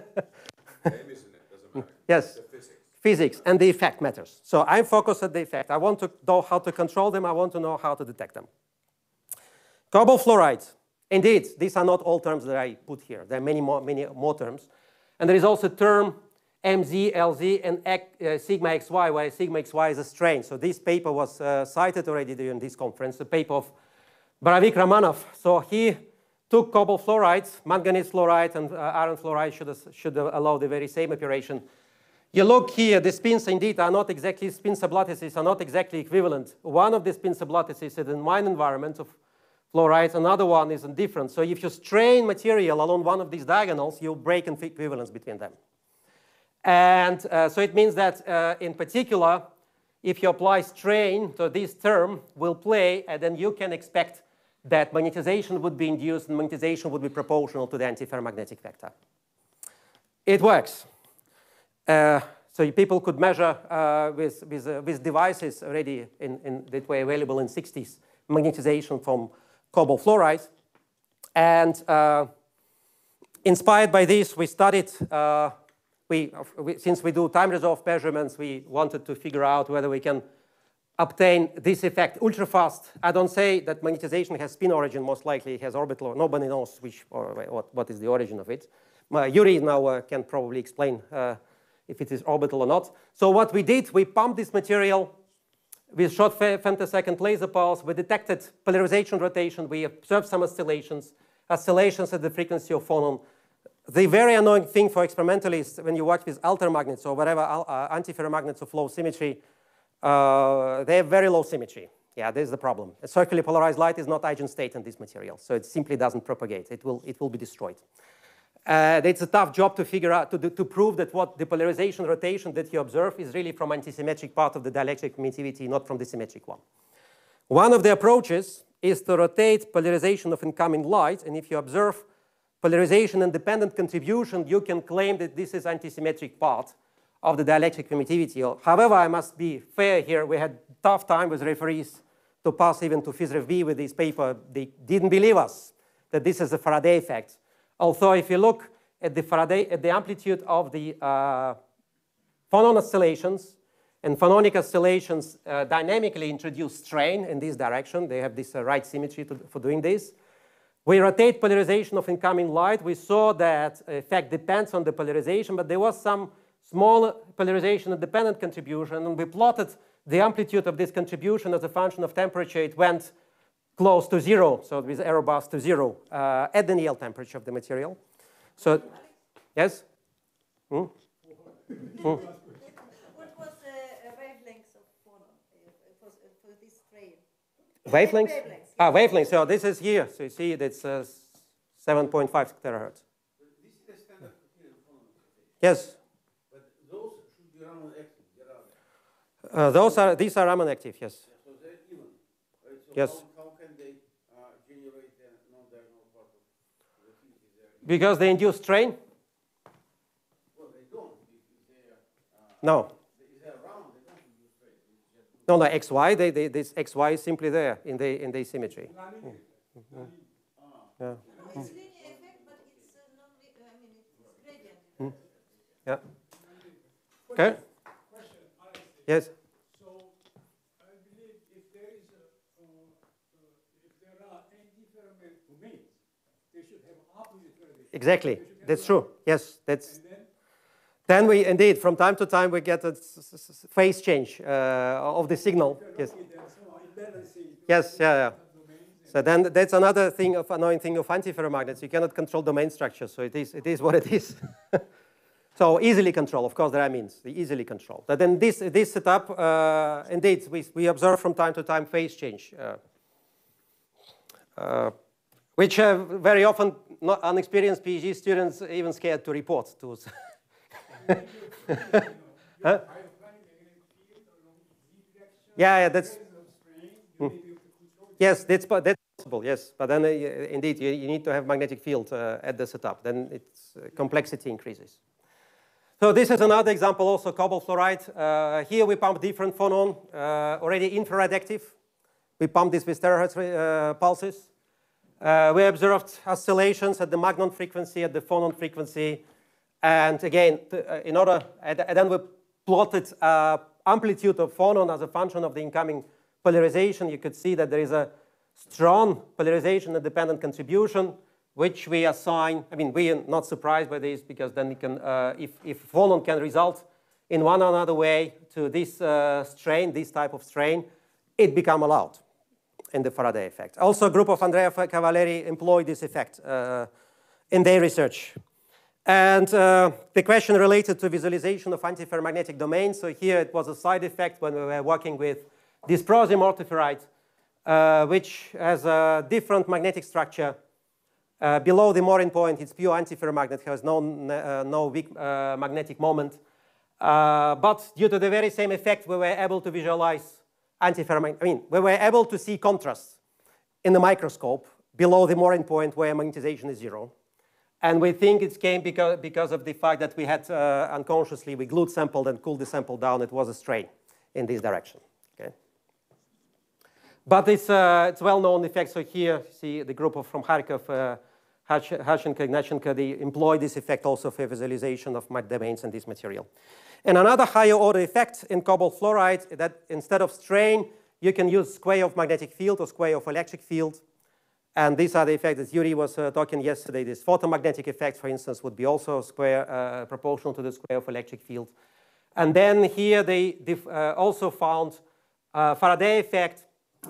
S2: is in it, doesn't matter.
S1: Yes.
S2: The physics.
S1: Physics and the effect matters. So I'm focused on the effect. I want to know how to control them. I want to know how to detect them. Cobalt fluoride. Indeed, these are not all terms that I put here. There are many more terms. And there is also a term MZ, LZ, and sigma XY, where sigma XY is a strain. So this paper was cited already during this conference, the paper of Baravik-Ramanov. So he took cobalt fluoride, manganese fluoride, and iron fluoride should allow the very same operation. You look here, the spins indeed are not exactly, spin sublattices are not exactly equivalent. One of the spin sublattices is in one environment of fluoride, another one is indifferent. So if you strain material along one of these diagonals, you'll break equivalence between them. And so it means that in particular, if you apply strain to this term, will play, and then you can expect that magnetization would be induced and magnetization would be proportional to the antiferromagnetic vector. It works. So people could measure with devices already that were available in the 60s, magnetization from cobalt fluoride. And inspired by this, we studied, since we do time-resolved measurements, we wanted to figure out whether we can obtain this effect ultra-fast. I don't say that magnetization has spin origin, most likely it has orbital, nobody knows which or what is the origin of it. Yuri now can probably explain if it is orbital or not. So what we did, we pumped this material with short femtosecond laser pulse. We detected polarization rotation. We observed some oscillations at the frequency of phonon. The very annoying thing for experimentalists when you watch with altermagnets or whatever antiferromagnets of low symmetry, they have very low symmetry. Yeah, this is the problem. A circularly polarized light is not eigenstate in this material, so it simply doesn't propagate. It will be destroyed. It's a tough job to figure out, to prove that what the polarization rotation that you observe is really from antisymmetric part of the dielectric permittivity, not from the symmetric one. One of the approaches is to rotate polarization of incoming light, and if you observe polarization independent contribution, you can claim that this is antisymmetric part of the dielectric permittivity. However, I must be fair here. We had a tough time with referees to pass even to PhysRevB with this paper, they didn't believe us that this is a Faraday effect. Although if you look at the amplitude of the phonon oscillations, and phononic oscillations dynamically introduce strain in this direction. They have this right symmetry for doing this. We rotate polarization of incoming light. We saw that effect depends on the polarization, but there was some small polarization-dependent contribution, and we plotted the amplitude of this contribution as a function of temperature. It went close to 0, so with error bars to 0 at the Néel temperature of the material. So, yes?
S4: What was the wavelength of phonon for this strain?
S1: Wavelengths?
S4: Wavelengths.
S1: Ah, wavelengths. So this is here. So you see it's 7.5 terahertz.
S3: This is the standard phonon oscillation.
S1: Yes.
S3: But those should be Raman active.
S1: These are Raman active. Yes.
S3: Yeah, so they're even. Right? So
S1: Yes.
S3: how can they generate a non-diagonal part of the field?
S1: Because they induce strain?
S3: Well, they don't. If they're,
S1: No.
S3: if they're round, they don't induce strain.
S1: No, no, XY. This XY is simply there in the symmetry. Yeah.
S4: No, it's linear effect, but it's it's gradient.
S1: Yeah. Okay.
S5: Question, Aleksei.
S1: Yes.
S5: So I believe if there is if there are anti-ferromagnetic domains, they should have opposite radiation.
S1: Exactly. That's true. Yes. That's.
S5: And
S1: Then we indeed, from time to time, we get a phase change of the signal. Yes. Yes. Yeah. So then that's another thing of annoying thing of antiferromagnets. You cannot control domain structure, so it is what it is. So easily control, of course, there are means. They easily control. But then this setup, indeed, we observe from time to time phase change, which very often not unexperienced PhD students even scared to report to us. Huh? Yeah, that's. Yes, that's possible, yes. But then, indeed, you need to have magnetic field at the setup. Then its complexity increases. So this is another example, also cobalt fluoride. Here we pump different phonon, already infrared active. We pump this with terahertz pulses. We observed oscillations at the magnon frequency, at the phonon frequency. And again, and then we plotted amplitude of phonon as a function of the incoming polarization. You could see that there is a strong polarization-dependent contribution, which we assign. I mean, we are not surprised by this because then it can, if phonon can result in one or another way to this strain, this type of strain, it become allowed in the Faraday effect. Also, a group of Andrea Cavalieri employed this effect in their research. And the question related to visualization of antiferromagnetic domains. So here it was a side effect when we were working with dysprosium orthoferrite, which has a different magnetic structure. Below the mooring point, it's pure antiferromagnet, has no weak magnetic moment. But due to the very same effect, we were able to visualize antiferromagnetic. I mean, we were able to see contrast in the microscope below the mooring point where magnetization is 0. And we think it came because of the fact that we had unconsciously, we glued sample and cooled the sample down. It was a strain in this direction. Okay. But it's well-known effect. So here, see the group from Kharkov, Hashenko, Ignatchenko, they employ this effect also for visualization of domains in this material. And another higher order effect in cobalt fluoride that instead of strain, you can use square of magnetic field or square of electric field. And these are the effects that Yuri was talking yesterday. This photomagnetic effect, for instance, would be also square proportional to the square of electric field. And then here they also found Faraday effect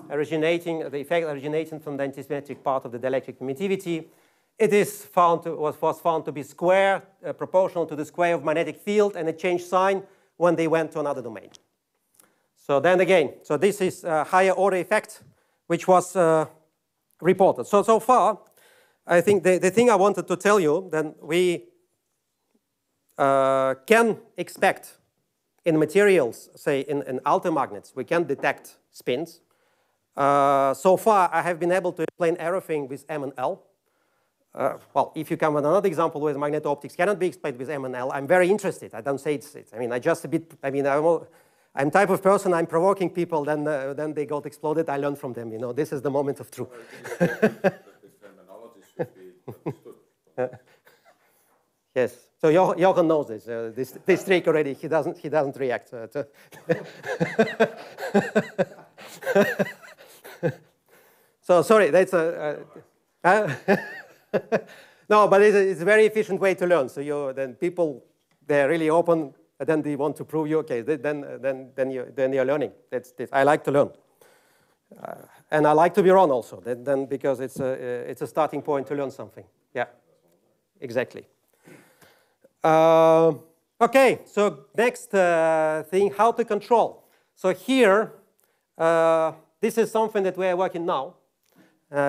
S1: originating from the antisymmetric part of the dielectric permittivity. It is was found to be square proportional to the square of magnetic field, and it changed sign when they went to another domain. So then again, so this is a higher order effect, which was reported. So far, I think the thing I wanted to tell you, then we can expect in materials, say in altermagnets, we can detect spins. So far, I have been able to explain everything with M and L. Well, if you come with another example where magneto-optics cannot be explained with M and L, I'm very interested. I don't say it's I mean, I just a bit, I mean, I'm type of person, I'm provoking people, then they got exploded. I learn from them, you know. This is the moment of truth.
S2: The terminology should be understood.
S1: Yes. So Jochen knows this trick already. He doesn't react. So sorry, that's no, but it's a very efficient way to learn. So then people, they're really open, and then they want to prove you. Okay, then you're learning. That's I like to learn, and I like to be wrong also. Then because it's a starting point to learn something. Yeah, exactly. Okay, so next thing, how to control. So here, this is something that we are working now.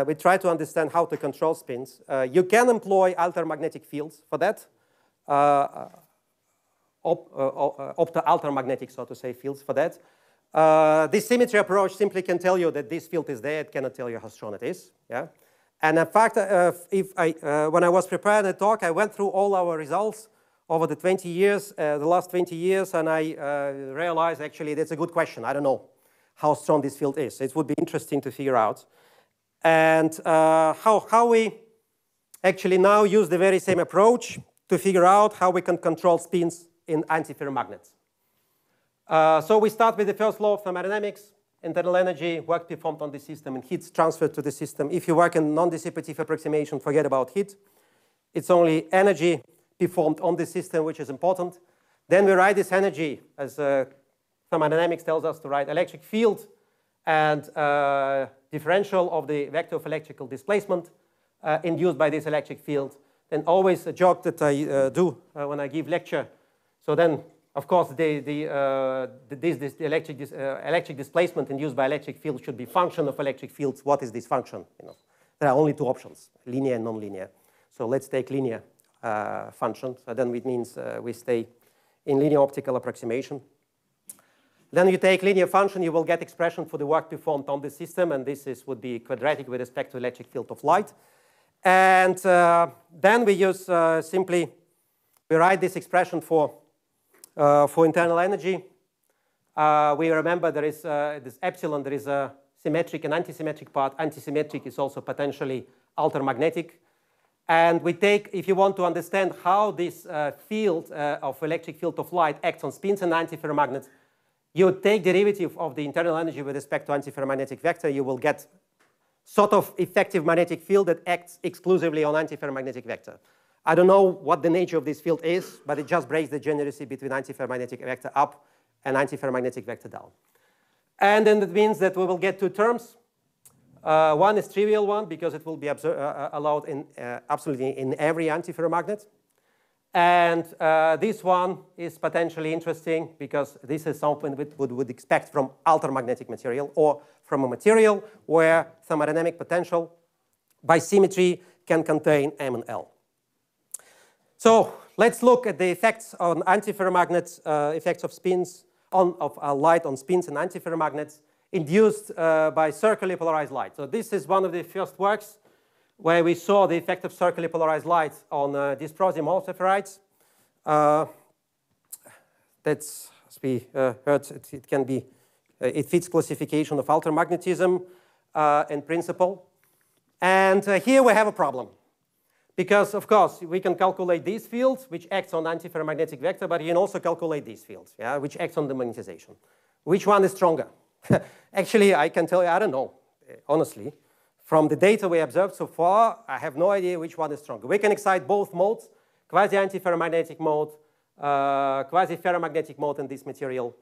S1: We try to understand how to control spins. You can employ altermagnetic fields for that. Opto-altermagnetic, so to say, fields for that. This symmetry approach simply can tell you that this field is there. It cannot tell you how strong it is. Yeah. And in fact, when I was preparing the talk, I went through all our results over the 20 years, the last 20 years, and I realized actually that's a good question. I don't know how strong this field is. It would be interesting to figure out. And how we actually now use the very same approach to figure out how we can control spins in antiferromagnets. So we start with the first law of thermodynamics. Internal energy, work performed on the system, and heat transferred to the system. If you work in non-dissipative approximation, forget about heat. It's only energy performed on the system which is important. Then we write this energy, as thermodynamics tells us to write electric field and differential of the vector of electrical displacement induced by this electric field. Then always a joke that I do when I give lecture. So then, of course, the electric displacement induced by electric field should be function of electric fields. What is this function? You know, there are only two options, linear and nonlinear. So let's take linear function. So then it means we stay in linear optical approximation. Then you take linear function, you will get expression for the work performed on the system, and this would be quadratic with respect to electric field of light. And then we use simply, we write this expression for internal energy. We remember there is this epsilon, there is a symmetric and antisymmetric part. Antisymmetric is also potentially altermagnetic. And we take, if you want to understand how this field of electric field of light acts on spins and antiferromagnets, you take derivative of the internal energy with respect to antiferromagnetic vector, you will get sort of effective magnetic field that acts exclusively on antiferromagnetic vector. I don't know what the nature of this field is, but it just breaks the degeneracy between antiferromagnetic vector up and antiferromagnetic vector down. And then that means that we will get two terms. One is trivial one, because it will be allowed in absolutely in every antiferromagnet. And this one is potentially interesting because this is something we would expect from altermagnetic material or from a material where thermodynamic potential by symmetry can contain M and L. So let's look at the effects on antiferromagnets, effects of spins, of light on spins and antiferromagnets induced by circularly polarized light. So this is one of the first works where we saw the effect of circularly polarized light on dysprosium holosephyrites. That's, as we heard, it can be, it fits classification of altermagnetism in principle. And here we have a problem. Because, of course, we can calculate these fields, which acts on antiferromagnetic vector, but you can also calculate these fields, yeah, which acts on the magnetization. Which one is stronger? Actually, I can tell you, I don't know, honestly. From the data we observed so far, I have no idea which one is stronger. We can excite both modes, quasi-antiferromagnetic mode, quasi-ferromagnetic mode in this material.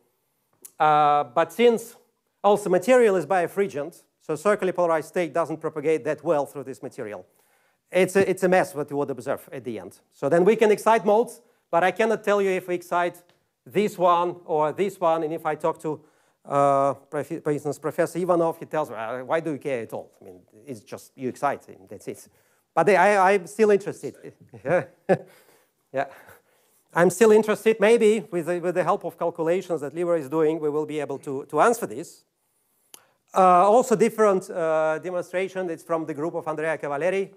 S1: But since also material is birefringent, so circularly polarized state doesn't propagate that well through this material. It's a mess what you would observe at the end. So then we can excite modes, but I cannot tell you if we excite this one or this one. And if I talk to, for instance, Professor Ivanov, he tells me, why do you care at all? I mean, it's just you excite him, that's it. But I'm still interested. Yeah. I'm still interested. Maybe with the help of calculations that Lever is doing, we will be able to answer this. Also different demonstration. It's from the group of Andrea Cavalieri.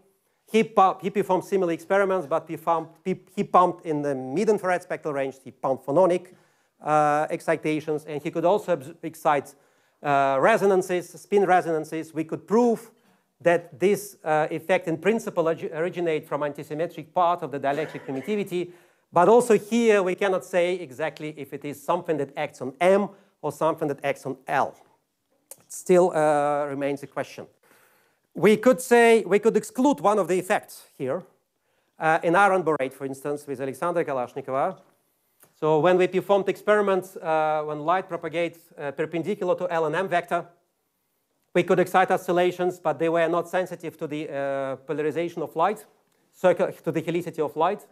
S1: He performed similar experiments, but he pumped in the mid-infrared spectral range. He pumped phononic excitations, and he could also excite resonances, spin resonances. We could prove that this effect in principle originate from antisymmetric part of the dielectric permittivity. But also here, we cannot say exactly if it is something that acts on M or something that acts on L. It still remains a question. We could say, we could exclude one of the effects here. In iron borate, for instance, with Alexandra Kalashnikova. So when we performed experiments, when light propagates perpendicular to L and M vector, we could excite oscillations, but they were not sensitive to the polarization of light, to the helicity of light.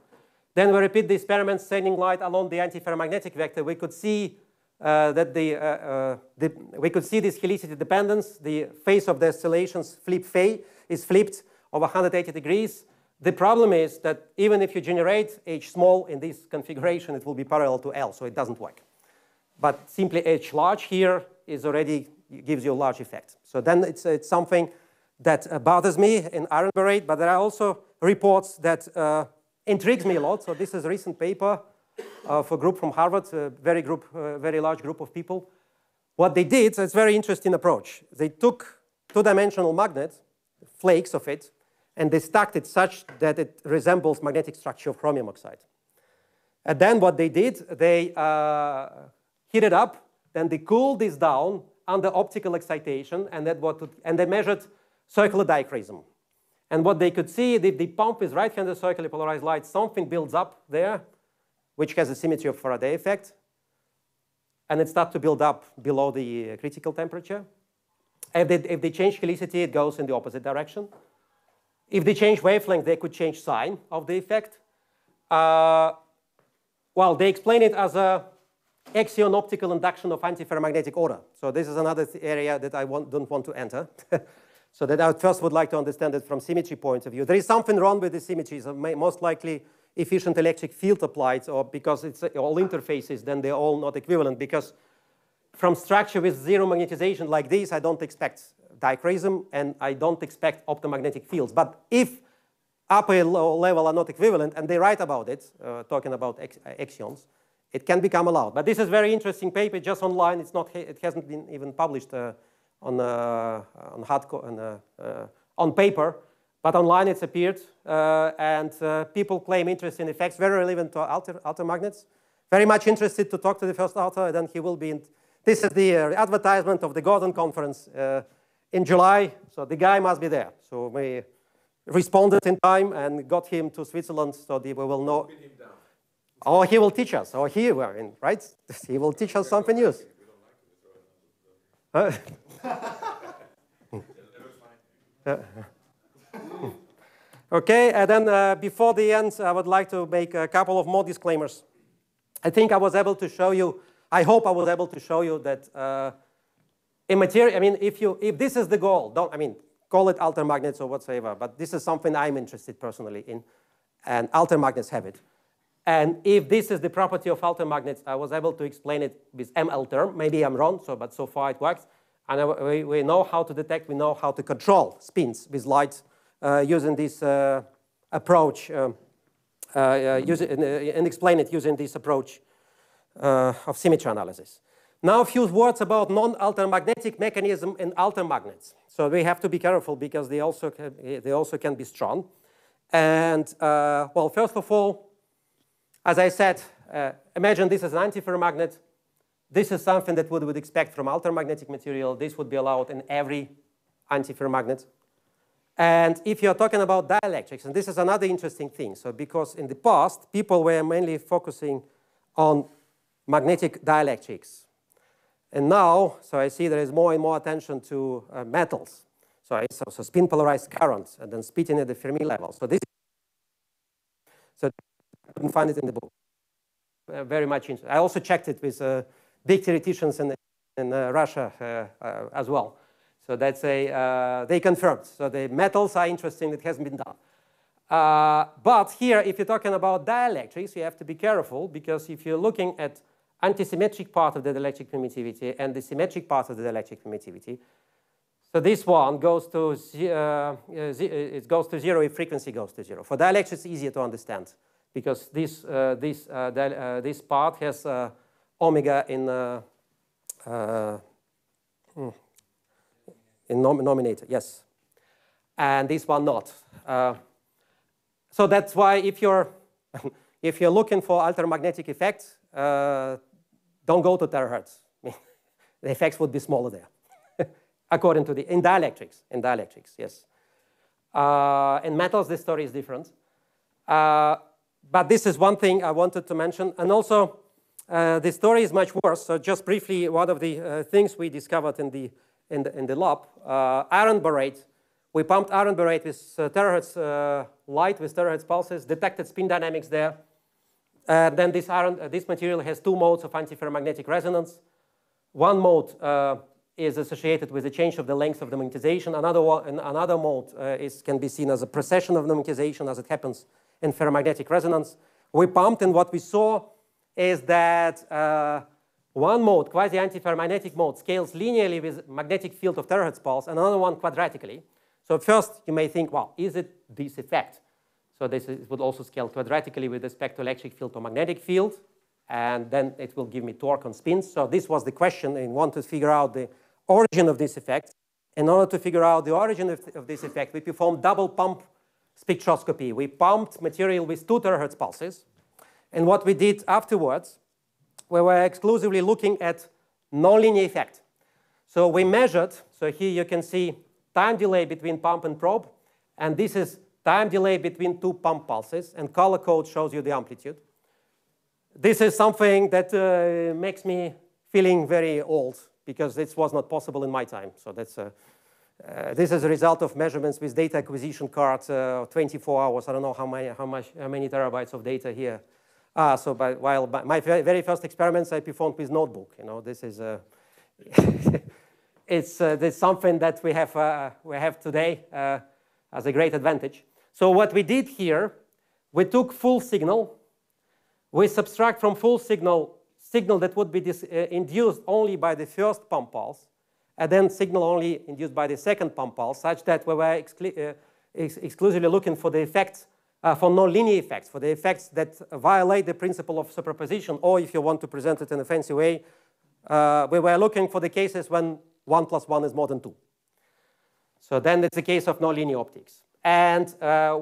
S1: Then we repeat the experiments, sending light along the antiferromagnetic vector. We could see that we could see this helicity dependence. The phase of the oscillations is flipped over 180 degrees. The problem is that even if you generate H small in this configuration, it will be parallel to L, so it doesn't work. But simply H large here is already gives you a large effect. So then it's something that bothers me in iron borate, but there are also reports that intrigues me a lot. So this is a recent paper for a group from Harvard, a very large group of people. What they did, so it's a very interesting approach. They took two-dimensional magnets, flakes of it, and they stacked it such that it resembles magnetic structure of chromium oxide. And then what they did, they heat it up, then they cooled this down under optical excitation, and they measured circular dichroism. And what they could see, if they pump with right-handed circularly polarized light, something builds up there, which has a symmetry of Faraday effect, and it starts to build up below the critical temperature. If they change helicity, it goes in the opposite direction. If they change wavelength, they could change sign of the effect. Well, they explain it as a axion optical induction of antiferromagnetic order. So this is another area that I don't want to enter. So that I first would like to understand it from symmetry point of view. There is something wrong with the symmetries. Most likely efficient electric field applied, or because it's all interfaces, then they're all not equivalent. Because from structure with zero magnetization like this, I don't expect dichroism, and I don't expect optomagnetic fields. But if upper and lower level are not equivalent, and they write about it, talking about axions, it can become allowed. But this is a very interesting paper, just online. It hasn't been even published on paper, but online it's appeared, and people claim interesting effects, very relevant to Altermagnets. Very much interested to talk to the first author, and then he will be in. This is the advertisement of the Gordon conference in July, so the guy must be there. So we responded in time and got him to Switzerland, so we will know. Or he will teach us, or he will, right? He will teach us something new. Okay, and then before the end, I would like to make a couple of more disclaimers. I think I was able to show you, I hope I was able to show you that in material, I mean, if this is the goal, call it Altermagnets or whatsoever, but this is something I'm interested personally in, and Altermagnets have it. And if this is the property of Altermagnets, I was able to explain it with ML term. Maybe I'm wrong, but so far it works. And we know how to detect, we know how to control spins with light using this approach, and explain it using this approach of symmetry analysis. Now a few words about non-altermagnetic mechanism in altermagnets. So we have to be careful because they also can be strong. And well, first of all, as I said, imagine this is an antiferromagnet. This is something that we would expect from altermagnetic material. This would be allowed in every antiferromagnet. And if you're talking about dielectrics, and this is another interesting thing, so because in the past, people were mainly focusing on magnetic dielectrics. And now, so I see there is more and more attention to metals. So spin polarized currents, and then splitting at the Fermi level. So this, so you can find it in the book. Very much interesting. I also checked it with big theoreticians in Russia as well. So that's they confirmed. So the metals are interesting. It hasn't been done. But here, if you're talking about dielectrics, you have to be careful because if you're looking at antisymmetric part of the dielectric permittivity and the symmetric part of the dielectric permittivity, so this one goes to it goes to zero if frequency goes to zero. For dielectrics, it's easier to understand because this part has omega in nominator, yes. And this one not. So that's why if you're if you're looking for altermagnetic effects, don't go to terahertz. The effects would be smaller there, according to in dielectrics. In dielectrics, yes. In metals, the story is different. But this is one thing I wanted to mention, and also the story is much worse. So just briefly, one of the things we discovered in the lab, iron borate. We pumped iron borate with terahertz light with terahertz pulses, detected spin dynamics there. Then this material has two modes of antiferromagnetic resonance. One mode is associated with the change of the length of the magnetization. Another mode can be seen as a precession of the magnetization as it happens in ferromagnetic resonance. We pumped, and what we saw is that one mode, quasi-antiferromagnetic mode, scales linearly with magnetic field of terahertz pulse, and another one quadratically. So first, you may think, well, is it this effect? So this would also scale quadratically with respect to electric field or magnetic field, and then it will give me torque on spins. So this was the question, and we want to figure out the origin of this effect. In order to figure out the origin of this effect, we performed double pump spectroscopy. We pumped material with 2 terahertz pulses, and what we did afterwards, we were exclusively looking at nonlinear effect. So we measured, so here you can see time delay between pump and probe, and this is time delay between 2 pump pulses, and color code shows you the amplitude. This is something that makes me feeling very old, because this was not possible in my time. So that's this is a result of measurements with data acquisition cards, 24 hours. I don't know how many terabytes of data here. So while my very first experiments I performed with notebook. You know, this is it's something that we have today as a great advantage. So what we did here, we took full signal. We subtract from full signal that would be induced only by the first pump pulse, and then signal only induced by the second pump pulse, such that we were exclusively looking for the effects, for nonlinear effects, for the effects that violate the principle of superposition, or if you want to present it in a fancy way, we were looking for the cases when 1 + 1 is more than 2. So then it's a case of nonlinear optics. And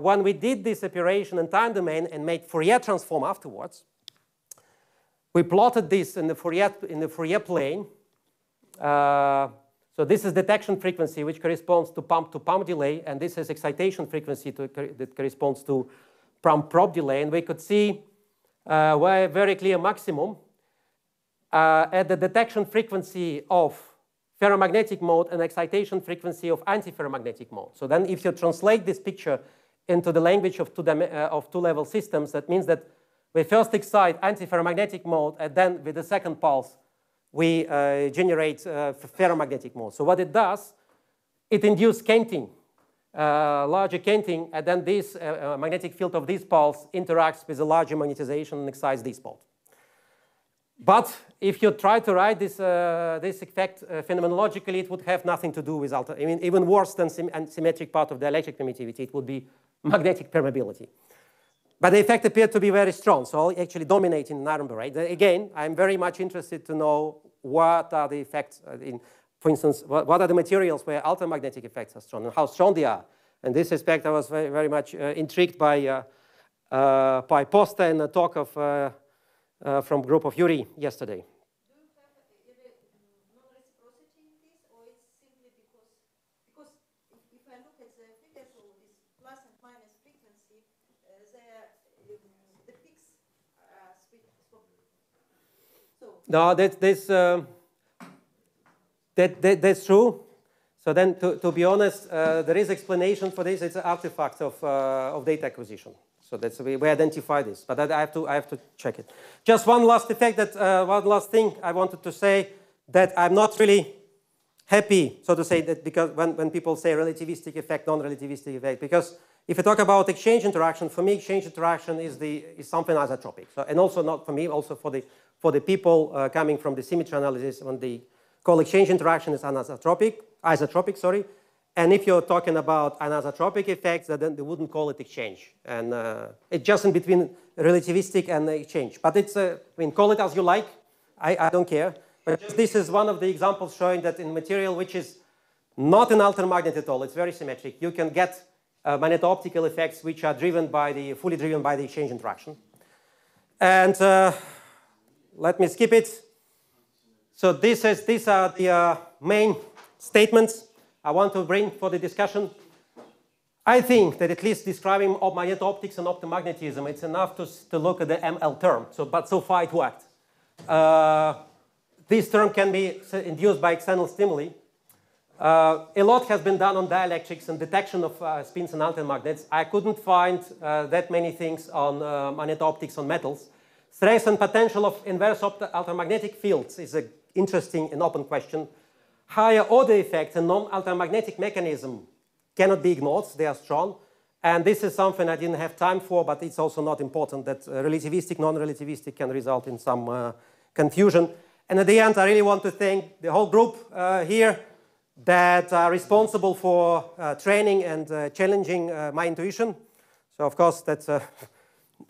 S1: when we did this operation in time domain and made Fourier transform afterwards, we plotted this in the Fourier plane. So this is detection frequency, which corresponds to pump delay, and this is excitation frequency that corresponds to pump-probe delay. And we could see a very clear maximum at the detection frequency of ferromagnetic mode and excitation frequency of antiferromagnetic mode. So then if you translate this picture into the language of two-level systems, that means that we first excite antiferromagnetic mode, and then with the second pulse, we generate ferromagnetic mode. So what it does, it induces canting, larger canting, and then this magnetic field of this pulse interacts with a larger magnetization and excites this mode. But if you try to write this effect phenomenologically, it would have nothing to do with even worse than symmetric part of the electric permittivity. It would be magnetic permeability. But the effect appeared to be very strong, so actually dominating in iron borate. Again, I'm very much interested to know what are the effects for instance, what are the materials where altermagnetic effects are strong and how strong they are. In this respect, I was very much intrigued by poster and a talk of from group of Yuri yesterday.
S4: Do you have non-reciprocity in this, or it's simply because if I look at the figures of this plus and minus frequency, the peaks are so
S1: no, that's true. So then, to be honest, there is explanation for this. It's an artifact of data acquisition. So that's we identify this, but I have to check it. Just one last effect one last thing I wanted to say, that I'm not really happy, so to say, that because when people say relativistic effect, non-relativistic effect, because if you talk about exchange interaction, for me, exchange interaction is something isotropic. So, and also not for me, also for the people coming from the symmetry analysis, when they call exchange interaction is isotropic, sorry. And if you're talking about anisotropic effects, then they wouldn't call it exchange. And it's just in between relativistic and exchange. But it's, call it as you like. I don't care. But this is one of the examples showing that in material which is not an altermagnet at all, it's very symmetric, you can get magneto-optical effects which are fully driven by the exchange interaction. And let me skip it. So these are the main statements I want to bring for the discussion. I think that at least describing magneto-optics and opto-magnetism, it's enough to look at the ML term. But so far it worked. This term can be induced by external stimuli. A lot has been done on dielectrics and detection of spins and altermagnets. I couldn't find that many things on magneto-optics on metals. Strength and potential of inverse altermagnetic fields is an interesting and open question. Higher order effects and non-altermagnetic mechanism cannot be ignored. They are strong. And this is something I didn't have time for, but it's also not important that relativistic, non-relativistic can result in some confusion. And at the end, I really want to thank the whole group here that are responsible for training and challenging my intuition. So of course, that's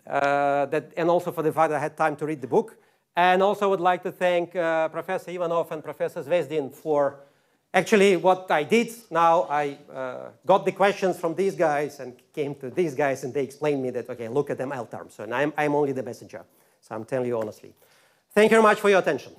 S1: and also for the fact that I had time to read the book. And also would like to thank Professor Ivanov and Professor Zvezdin for actually what I did. Now I got the questions from these guys and came to these guys and they explained me that, okay, look at them L terms. So I'm only the messenger. So I'm telling you honestly. Thank you very much for your attention.